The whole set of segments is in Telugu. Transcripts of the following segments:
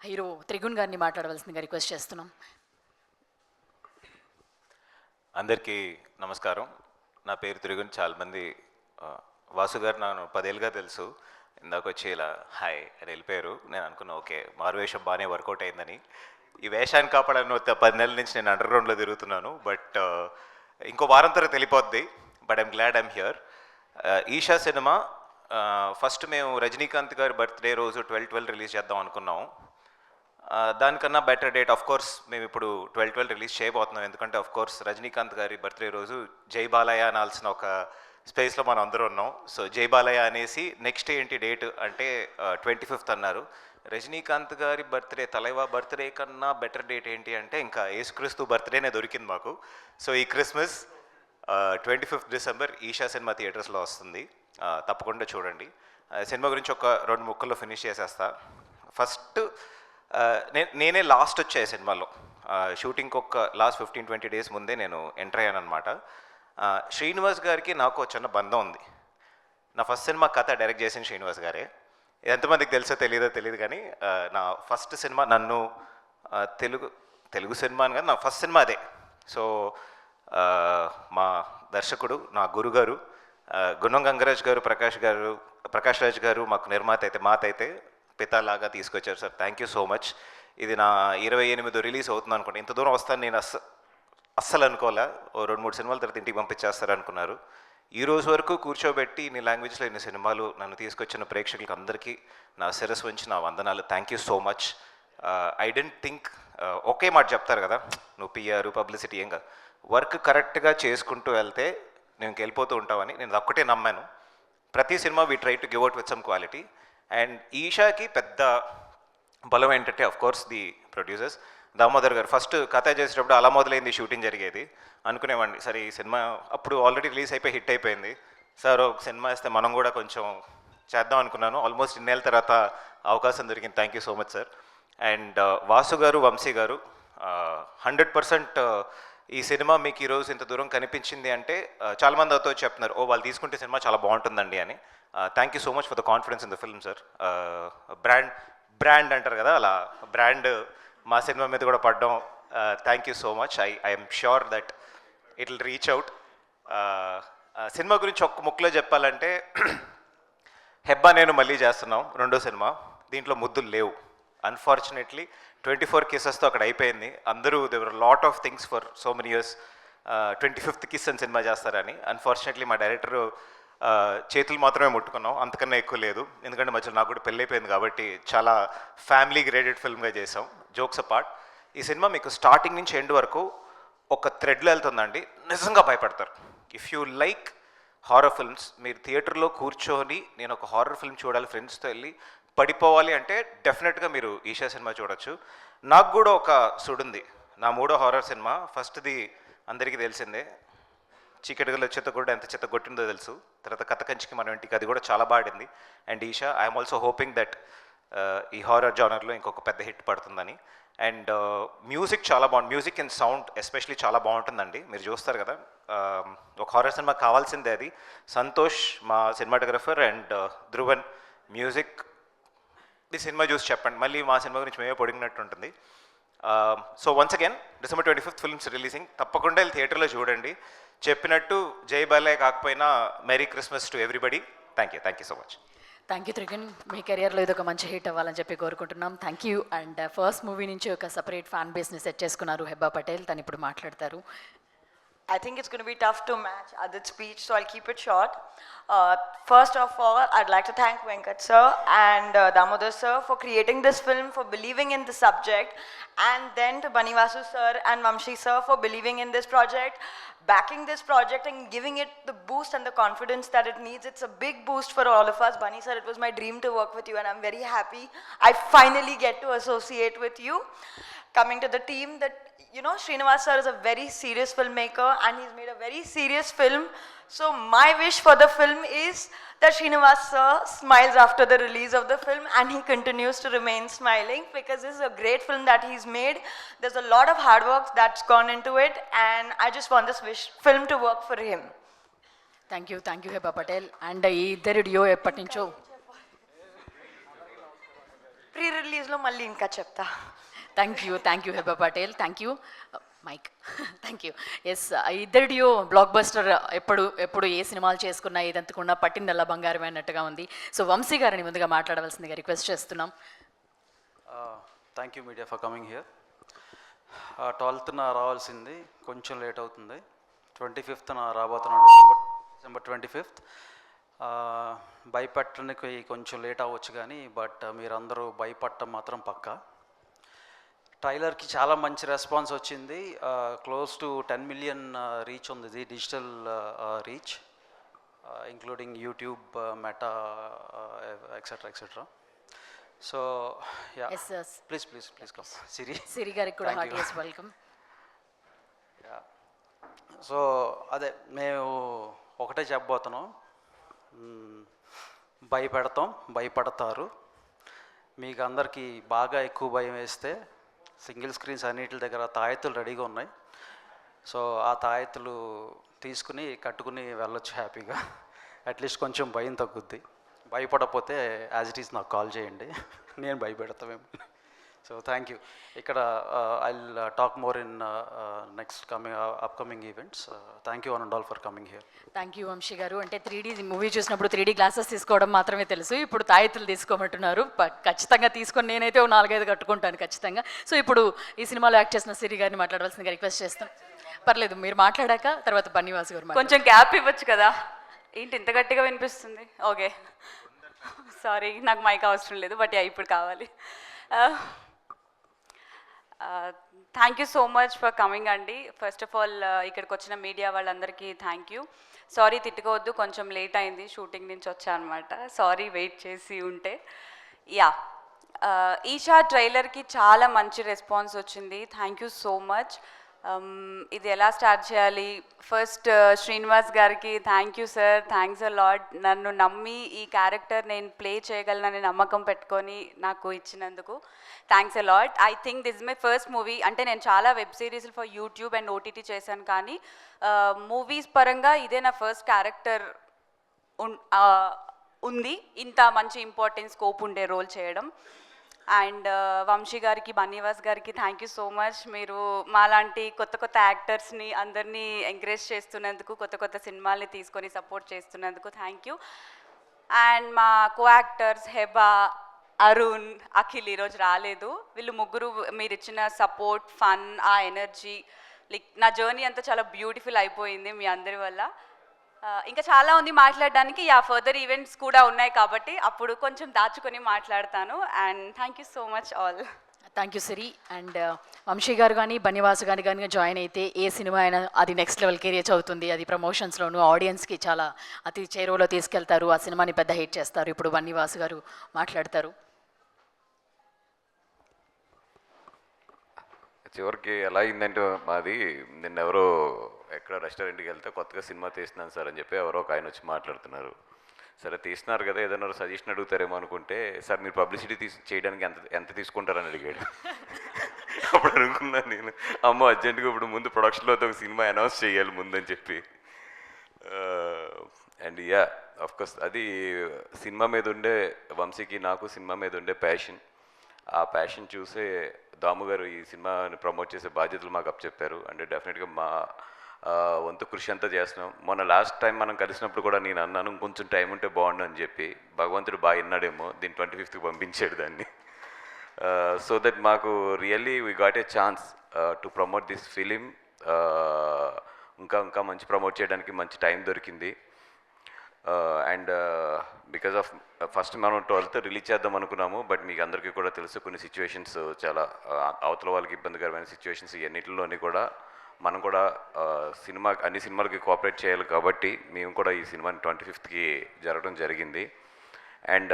హీరో త్రిగుణ్ గారిని మాట్లాడవలసిందిగా రిక్వెస్ట్ చేస్తున్నాం. అందరికీ నమస్కారం. నా పేరు త్రిగుణ్. చాలామంది వాసు గారు నన్ను 10 ఏళ్ళుగా తెలుసు. ఇందాక వచ్చి ఇలా హాయ్ అని వెళ్ళిపోయారు. నేను అనుకున్నా ఓకే మారువేషం బాగానే వర్కౌట్ అయిందని. ఈ వేషాన్ని కాపాడని 10 నెలల నుంచి నేను అండర్ గ్రౌండ్లో తిరుగుతున్నాను. బట్ ఇంకో వారం తర్వాత వెళ్ళిపోద్ది. But I'm glad I'm here. Eesha cinema first మేము రజనీకాంత్ గారి బర్త్డే రోజు 12/12 రిలీజ్ చేద్దాం అనుకున్నాం. దానికన్నా బెటర్ డేట్ ఆఫ్ కోర్స్ మేము ఇప్పుడు 12/12 రిలీజ్ చేయబోతున్నాం. ఎందుకంటే ఆఫ్ కోర్స్ రజనీకాంత్ గారి బర్త్డే రోజు జై బాలయ్య అనాల్సిన ఒక స్పేస్లో మనం అందరూ ఉన్నాం. సో జై బాలయ్య అనేసి నెక్స్ట్ ఏంటి డేట్ అంటే 25th అన్నారు. రజనీకాంత్ గారి బర్త్డే తలైవా బర్త్డే కన్నా బెటర్ డేట్ ఏంటి అంటే ఇంకా యేసుక్రీస్తు బర్త్డేనే దొరికింది మాకు. సో ఈ Christmas 25th December Isha cinema థియేటర్స్లో వస్తుంది. తప్పకుండా చూడండి. సినిమా గురించి ఒక 2 ముక్కల్లో ఫినిష్ చేసేస్తా. ఫస్ట్ నేనే లాస్ట్ వచ్చాయి సినిమాలో. షూటింగ్కి ఒక లాస్ట్ 15-20 డేస్ ముందే నేను ఎంటర్ అయ్యాను అనమాట. శ్రీనివాస్ గారికి నాకు చిన్న బంధం ఉంది. నా ఫస్ట్ సినిమా కథ డైరెక్ట్ చేసిన శ్రీనివాస్ గారే. ఎంతమందికి తెలుసో తెలియదు కానీ నా ఫస్ట్ సినిమా నన్ను తెలుగు సినిమా అని కాదు, నా ఫస్ట్ సినిమా అదే. సో మా దర్శకుడు నా గురుగారు గుణం గంగరాజ్ గారు, ప్రకాష్ రాజ్ గారు మాకు నిర్మాత అయితే మాత అయితే పితాలాగా తీసుకొచ్చారు sir. Thank you so much. ఇది నా 28 రిలీజ్ అవుతుంది అనుకోండి. ఇంత దూరం వస్తాను నేను అస్సలు అనుకోలే. ఓ 2-3 సినిమాల తర్వాత ఇంటికి పంపించేస్తారు అనుకున్నారు. ఈ రోజు వరకు కూర్చోబెట్టి ఇన్ని లాంగ్వేజ్లో ఇన్ని సినిమాలు నన్ను తీసుకొచ్చిన ప్రేక్షకులకి అందరికీ నా శిరస్సు వంచి నా వందనాలు. Thank you so much. I don't think ఒకే మాట చెప్తారు కదా, నువ్వు పిఆర్ పబ్లిసిటీ ఏం కాదు, వర్క్ కరెక్ట్గా చేసుకుంటూ వెళ్తే నేను వెళ్ళిపోతూ ఉంటావని నేను ఒక్కటే నమ్మాను. ప్రతి cinema we try to give out with some quality. And ఈషాకి పెద్ద బలం ఏంటంటే of course the producers. Damodar garu first కథ చేసేటప్పుడు అలా మొదలైంది షూటింగ్ జరిగేది. అనుకునేవాడిని సరే ఈ సినిమా అప్పుడు ఆల్రెడీ రిలీజ్ అయిపోయి హిట్ అయిపోయింది, సార్ ఒక సినిమా ఇస్తే మనం కూడా కొంచెం చేద్దాం అనుకున్నాను. ఆల్మోస్ట్ ఇన్నేళ్ళ తర్వాత అవకాశం దొరికింది. Thank you so much sir. And Vasu గారు, వంశీ గారు 100% ఈ సినిమా మీకు ఈరోజు ఇంత దూరం కనిపించింది అంటే చాలామంది అవుతో చెప్తున్నారు ఓ వాళ్ళు తీసుకుంటే సినిమా చాలా బాగుంటుందండి అని. Thank you so much for the confidence in the film sir. Brand అంటారు కదా, అలా బ్రాండ్ మా సినిమా మీద కూడా పడ్డం. Thank you so much. I'm sure that it will reach out. Cinema గురించి ఒక్క ముక్కలో చెప్పాలంటే హెబ్బా నేను మళ్ళీ చేస్తున్నాం, 2వ సినిమా. దీంట్లో ముద్దులు లేవు అన్ఫార్చునేట్లీ. 24 కేసెస్తో అక్కడ అయిపోయింది. అందరూ దేవర్ lot of things for so many years 25th kiss అని సినిమా చేస్తారని. అన్ఫార్చునేట్లీ మా డైరెక్టర్ చేతులు మాత్రమే ముట్టుకున్నాం, అంతకన్నా ఎక్కువ లేదు. ఎందుకంటే మధ్యలో నాకు కూడా పెళ్ళి అయిపోయింది కాబట్టి చాలా ఫ్యామిలీ గ్రేడెడ్ ఫిల్మ్గా చేసాం. జోక్స్ అపార్ట్, ఈ సినిమా మీకు స్టార్టింగ్ నుంచి ఎండ్ వరకు ఒక థ్రెడ్లో వెళ్తుందండి. నిజంగా భయపడతారు. If you like horror films, మీరు థియేటర్లో కూర్చొని నేను ఒక హారర్ ఫిల్మ్ చూడాలి ఫ్రెండ్స్తో వెళ్ళి పడిపోవాలి అంటే డెఫినెట్గా మీరు ఈషా సినిమా చూడొచ్చు. నాకు కూడా ఒక సుడుంది, నా 3వ హారర్ సినిమా. ఫస్ట్ది అందరికీ తెలిసిందే, చీకటిగల చెత్త కూడా ఎంత చెత్త కొట్టిందో తెలుసు. తర్వాత కథ కంచికి మన ఇంటికి, అది కూడా చాలా బాడింది. And Eesha I'm also hoping that ఈ హారర్ జానర్లో ఇంకొక పెద్ద హిట్ పడుతుందని. అండ్ మ్యూజిక్ చాలా బాగుంది. మ్యూజిక్ అండ్ సౌండ్ ఎస్పెషలీ చాలా బాగుంటుందండి. మీరు చూస్తారు కదా, ఒక హారర్ సినిమా కావాల్సిందే అది. సంతోష్ మా సినిమాటోగ్రఫర్ అండ్ ధ్రువన్ మ్యూజిక్. ఈ సినిమా చూసి చెప్పండి, మళ్ళీ మా సినిమా గురించి మేమే పొడిగినట్టు ఉంటుంది. So once again December 25th films releasing. తప్పకుండా వెళ్ళి థియేటర్లో చూడండి. చెప్పినట్టు జై బాలయ్య కాకపోయినా merry Christmas to everybody. Thank you so much. Thank you Trigun. మీ కెరియర్లో ఇది ఒక మంచి హిట్ అవ్వాలని చెప్పి కోరుకుంటున్నాం. Thank you. And first movie నుంచి ఒక సపరేట్ ఫ్యాన్ బేస్ని సెట్ చేసుకున్నారు హెబ్బా పటేల్. తను ఇప్పుడు మాట్లాడతారు. I think it's going to be tough to match Adit's speech, so I'll keep it short. First of all, I'd like to thank Venkat sir and Damodar sir for creating this film, for believing in the subject, and then to Banivasu sir and Vamshi sir for believing in this project, backing this project and giving it the boost and the confidence that it needs. It's a big boost for all of us. Bani sir, it was my dream to work with you and I'm very happy I finally get to associate with you. Coming to the team, that you know, Srinivas sir is a very serious filmmaker and he's made a very serious film. So my wish for the film is that Srinivas sir smiles after the release of the film and he continues to remain smiling, because this is a great film that he's made. There's a lot of hard work that's gone into it and I just want this film to work for him. Thank you Hebah Patel. And ఈ ఇద్దరు డియో ఎప్పటి నుంచో ప్రీ రిలీజ్లో మళ్ళీ ఇంకా చెప్తా. Thank you Hebah Patel, thank you mike. Thank you. Yes, ఇద్దరు డియో బ్లాక్ బస్టర్. ఎప్పుడు ఏ సినిమాలు చేసుకున్నా ఏదంతకున్నా పట్టిందల్లా బంగారమే అన్నట్టుగా ఉంది. సో వంశీ గారిని ముందుగా మాట్లాడవలసిందిగా రిక్వెస్ట్ చేస్తున్నాం. Thank you media for coming here. 12th రావాల్సింది, కొంచెం లేట్ అవుతుంది. 25th రాబోతున్నాను, December 25th. భయపెట్టడానికి కొంచెం లేట్ అవ్వచ్చు కానీ బట్ మీరందరూ భయపడటం మాత్రం పక్కా. ట్రైలర్కి చాలా మంచి రెస్పాన్స్ వచ్చింది. క్లోజ్ టు 10 million రీచ్ ఉంది, digital reach, including YouTube, Meta, etcetera etcetera. So yeah, please come. Siri garu కూడా హార్టియెస్ట్ వెల్కమ్. సో అదే మేము ఒకటే చెప్పబోతున్నాం, భయపడతారు. మీకు అందరికీ బాగా ఎక్కువ భయం వేస్తే సింగిల్ స్క్రీన్స్ అన్నిటి దగ్గర తాయెత్తులు రెడీగా ఉన్నాయి. సో ఆ తాయెత్తులు తీసుకుని కట్టుకుని వెళ్ళొచ్చు హ్యాపీగా. అట్లీస్ట్ కొంచెం భయం తగ్గుద్ది. భయపడకపోతే యాజ్ ఇట్ ఈస్ నాకు కాల్ చేయండి, నేను భయపెడతామేమో. So thank you. ఇక్కడ I will talk more in next upcoming events. Thank you one and all for coming here. Thank you Vamshi గారు. అంటే 3D మూవీ చూసినప్పుడు 3D గ్లాసెస్ తీసుకోవడం మాత్రమే తెలుసు, ఇప్పుడు తాయెత్తులు తీసుకోమంటున్నారు. ఖచ్చితంగా తీసుకొని నేనైతే 4-5 కట్టుకుంటాను ఖచ్చితంగా. సో ఇప్పుడు ఈ సినిమాలో యాక్ట్ చేసిన సిరి గారిని మాట్లాడవలసిందిగా రిక్వెస్ట్ చేస్తాం. పర్లేదు, మీరు మాట్లాడాక తర్వాత బన్నీవాసు గారు కొంచెం గ్యాప్ ఇవ్వచ్చు కదా. ఏంటి ఇంత గట్టిగా వినిపిస్తుంది? ఓకే, సారీ, నాకు మైక్ అవసరం లేదు, బట్ ఇప్పుడు కావాలి. Thank you so much for coming అండి. ఫస్ట్ ఆఫ్ ఆల్ ఇక్కడికి వచ్చిన మీడియా వాళ్ళందరికీ థ్యాంక్ యూ. సారీ, తిట్టుకోవద్దు, కొంచెం లేట్ అయింది, షూటింగ్ నుంచి వచ్చా అనమాట. సారీ వెయిట్ చేసి ఉంటే. యా, ఈషా ట్రైలర్కి చాలా మంచి రెస్పాన్స్ వచ్చింది. Thank you so much. ఇది ఎలా స్టార్ట్ చేయాలి? ఫస్ట్ శ్రీనివాస్ గారికి thank you sir, thanks a lot. నన్ను నమ్మి ఈ క్యారెక్టర్ నేను ప్లే చేయగలనని నమ్మకం పెట్టుకొని నాకు ఇచ్చినందుకు thanks a lot. I think this my first movie. అంటే నేను చాలా వెబ్ సిరీస్లు ఫర్ యూట్యూబ్ అండ్ ఓటీటీ చేశాను, కానీ మూవీస్ పరంగా ఇదే నా ఫస్ట్ క్యారెక్టర్ ఉంది, ఇంత మంచి ఇంపార్టెన్స్ స్కోప్ ఉండే రోల్ చేయడం. అండ్ వంశీ గారికి, బన్నీవాస్ గారికి థ్యాంక్ యూ సో మచ్. మీరు మాలాంటి కొత్త యాక్టర్స్ని అందరినీ ఎంకరేజ్ చేస్తున్నందుకు, కొత్త సినిమాల్ని తీసుకొని సపోర్ట్ చేస్తున్నందుకు థ్యాంక్ యూ. అండ్ మా కో యాక్టర్స్ హెబా, అరుణ్, అఖిల్ ఈరోజు రాలేదు. వీళ్ళు ముగ్గురు మీరు ఇచ్చిన సపోర్ట్, ఫన్, ఆ ఎనర్జీ, లైక్ నా జర్నీ అంతా చాలా బ్యూటిఫుల్ అయిపోయింది మీ అందరి వల్ల. ఇంకా చాలా ఉంది మాట్లాడడానికి. ఫర్దర్ ఈవెంట్స్ కూడా ఉన్నాయి కాబట్టి అప్పుడు కొంచెం దాచుకొని మాట్లాడతాను. And thank you so much all. Thank you Siri. And Vamsi గారు కానీ బన్నీవాసు గారు కానీ జాయిన్ అయితే ఏ సినిమా అయినా అది నెక్స్ట్ లెవెల్కి రీచ్ అవుతుంది. అది ప్రమోషన్స్లోనూ ఆడియన్స్కి చాలా అతి చేరువలో తీసుకెళ్తారు, ఆ సినిమాని పెద్ద హిట్ చేస్తారు. ఇప్పుడు బన్నీవాసు గారు మాట్లాడతారు. చివరికి ఎలా అయిందంటే, మాది నిన్నెవరో ఎక్కడ రెస్టారెంట్కి వెళ్తే కొత్తగా సినిమా తీస్తున్నాను సార్ అని చెప్పి ఎవరో ఒక ఆయన వచ్చి మాట్లాడుతున్నారు. సరే తీస్తున్నారు కదా, ఏదైనా సజెషన్ అడుగుతారేమో అనుకుంటే, సార్ మీరు పబ్లిసిటీ చేయడానికి ఎంత తీసుకుంటారని అడిగాడు. అప్పుడు అనుకున్నాను నేను, అమ్మో అర్జెంటుగా ఇప్పుడు ముందు ప్రొడక్షన్లో ఒక సినిమా అనౌన్స్ చేయాలి ముందని చెప్పి. అండ్ యా, అఫ్కోర్స్ అది సినిమా మీద ఉండే, వంశీకి నాకు సినిమా మీద ఉండే ప్యాషన్. ఆ ప్యాషన్ చూసే దాము గారు ఈ సినిమాని ప్రమోట్ చేసే బాధ్యతలు మాకు అప్పచెప్పారు. అంటే డెఫినెట్గా మా వంతు కృషి అంతా చేస్తున్నాం. మొన్న లాస్ట్ టైం మనం కలిసినప్పుడు కూడా నేను అన్నాను కొంచెం టైం ఉంటే బాగుండు అని చెప్పి. భగవంతుడు బాగా విన్నాడేమో, దీన్ని 25th పంపించాడు దాన్ని. సో దట్ మాకు really we got a chance to promote this film. ఇంకా మంచి ప్రమోట్ చేయడానికి మంచి టైం దొరికింది. అండ్ బికాజ్ ఆఫ్ ఫస్ట్ మనం 12th రిలీజ్ చేద్దాం అనుకున్నాము. బట్ మీకు అందరికీ కూడా తెలుసు కొన్ని సిచ్యువేషన్స్, చాలా అవతల వాళ్ళకి ఇబ్బందికరమైన సిచ్యువేషన్స్, ఎన్నిటిలోని కూడా మనం కూడా అన్ని సినిమాలకి కోఆపరేట్ చేయాలి కాబట్టి మేము కూడా ఈ సినిమాని 25th జరగడం జరిగింది. అండ్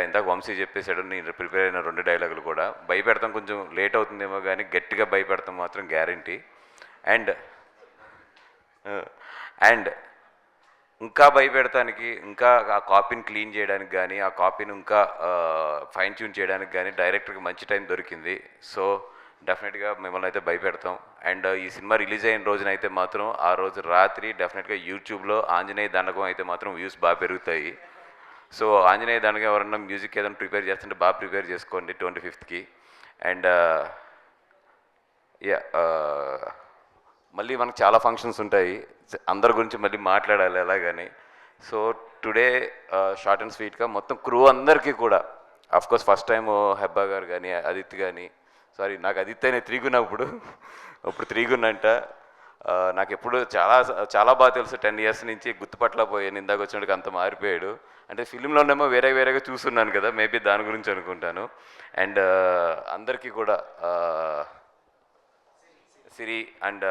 ఇందాక వంశీ చెప్పేశాడు, నేను ప్రిపేర్ అయిన 2 డైలాగులు కూడా. భయపెడతాం కొంచెం లేట్ అవుతుందేమో కానీ గట్టిగా భయపెడతాం మాత్రం గ్యారంటీ. అండ్ ఇంకా భయపెడతానికి, ఇంకా ఆ కాపీని క్లీన్ చేయడానికి కానీ, ఆ కాపీని ఇంకా ఫైన్ ట్యూన్ చేయడానికి కానీ డైరెక్టర్కి మంచి టైం దొరికింది. సో డెఫినెట్గా మిమ్మల్ని అయితే భయపెడతాం. అండ్ ఈ సినిమా రిలీజ్ అయిన రోజునైతే మాత్రం ఆ రోజు రాత్రి డెఫినెట్గా యూట్యూబ్లో ఆంజనేయ దండకం అయితే మాత్రం వ్యూస్ బాగా పెరుగుతాయి. సో ఆంజనేయ దానికి ఎవరన్నా మ్యూజిక్ ఏదైనా ప్రిపేర్ చేస్తుంటే బాగా ప్రిపేర్ చేసుకోండి 25th అండ్ యా మళ్ళీ మనకు చాలా ఫంక్షన్స్ ఉంటాయి, అందరి గురించి మళ్ళీ మాట్లాడాలి ఎలాగని. సో టుడే షార్ట్ అండ్ స్వీట్గా మొత్తం క్రూ అందరికీ కూడా, కోర్స్ ఫస్ట్ టైం హెబ్బా గారు కానీ ఆదిత్య కానీ, సారీ నాకు ఆదిత్య అనే త్రీగున్నప్పుడు ఇప్పుడు త్రీగున్నంట, నాకు ఎప్పుడు చాలా చాలా బాగా తెలుసు 10 years నుంచి గుర్తుపట్టలేకపోయాను, ఇందాక వచ్చినట్టుగా అంత మారిపోయాడు. అంటే ఫిలింలోనేమో వేరేగా చూస్తున్నాను కదా, మేబీ దాని గురించి అనుకుంటాను. అండ్ అందరికీ కూడా సిరి అండ్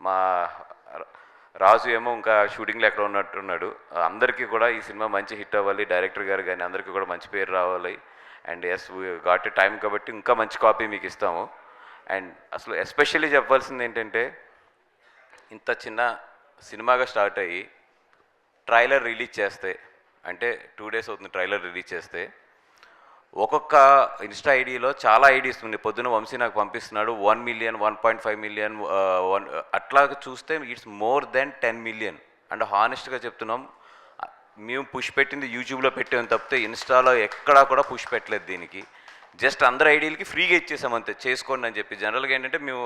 మా రాజు ఏమో ఇంకా షూటింగ్లో ఎక్కడ ఉన్నట్టున్నాడు. అందరికీ కూడా ఈ సినిమా మంచి హిట్ అవ్వాలి, డైరెక్టర్ గారు కానీ అందరికీ కూడా మంచి పేరు రావాలి. అండ్ ఎస్ గాట్ టైం కాబట్టి ఇంకా మంచి కాపీ మీకు ఇస్తాము. అండ్ అసలు ఎస్పెషల్లీ చెప్పాల్సింది ఏంటంటే, ఇంత చిన్న సినిమాగా స్టార్ట్ అయ్యి ట్రైలర్ రిలీజ్ చేస్తే, అంటే 2 days అవుతుంది ట్రైలర్ రిలీజ్ చేస్తే, ఒక్కొక్క ఇన్స్టా ఐడిలో చాలా ఐడీస్ ఉన్నాయి. పొద్దున వంశీ నాకు పంపిస్తున్నాడు 1 million, 1.5 million, అట్లా చూస్తే it's more then 10 million. And హానెస్ట్గా చెప్తున్నాం, మేము పుష్ పెట్టింది యూట్యూబ్లో పెట్టాము తప్పితే ఇన్స్టాలో ఎక్కడా కూడా పుష్ పెట్టలేదు దీనికి. జస్ట్ అందరు ఐడీలకి ఫ్రీగా ఇచ్చేసాం అంతే, చేసుకోండి అని చెప్పి. జనరల్గా ఏంటంటే మేము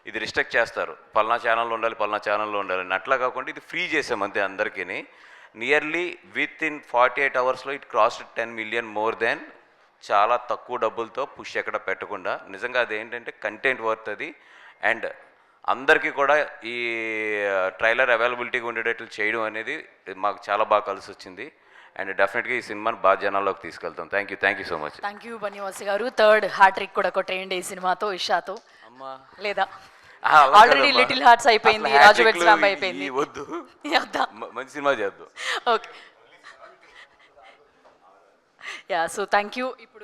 ఇది రిస్ట్రిక్ట్ చేస్తారు, పలానా ఛానల్లో ఉండాలి పలానా ఛానల్లో ఉండాలని. అట్లా కాకుండా ఇది ఫ్రీ చేసాం అంతే అందరికీ. Nearly with in 48 hours it crossed 10 million, more than. చాలా తక్కువ డబ్బులతో పుష్ ఎక్కడ పెట్టకుండా, నిజంగా అది ఏంటంటే కంటెంట్ వర్త్ అది. అండ్ అందరికీ కూడా ఈ ట్రైలర్ అవైలబిలిటీగా ఉండేటట్లు చేయడం అనేది మాకు చాలా బాగా కలిసి వచ్చింది. అండ్ డెఫినెట్గా ఈ సినిమాని బాగా జనాల్లోకి తీసుకెళ్తాం. Thank you so much. Thank you Bunny Vas గారు. 3rd హ్యాట్రిక్ కూడా కొట్టేయండి ఈ సినిమాతో, ఇషాతో. లేదా ఆల్రెడీ లిటిల్ హార్ట్స్ అయిపోయింది, రాజు వెడ్స్ రాంబ అయిపోయింది. వద్దు, మంచి సినిమా చేద్దాం. Okay, yeah. So thank you. ఇప్పుడు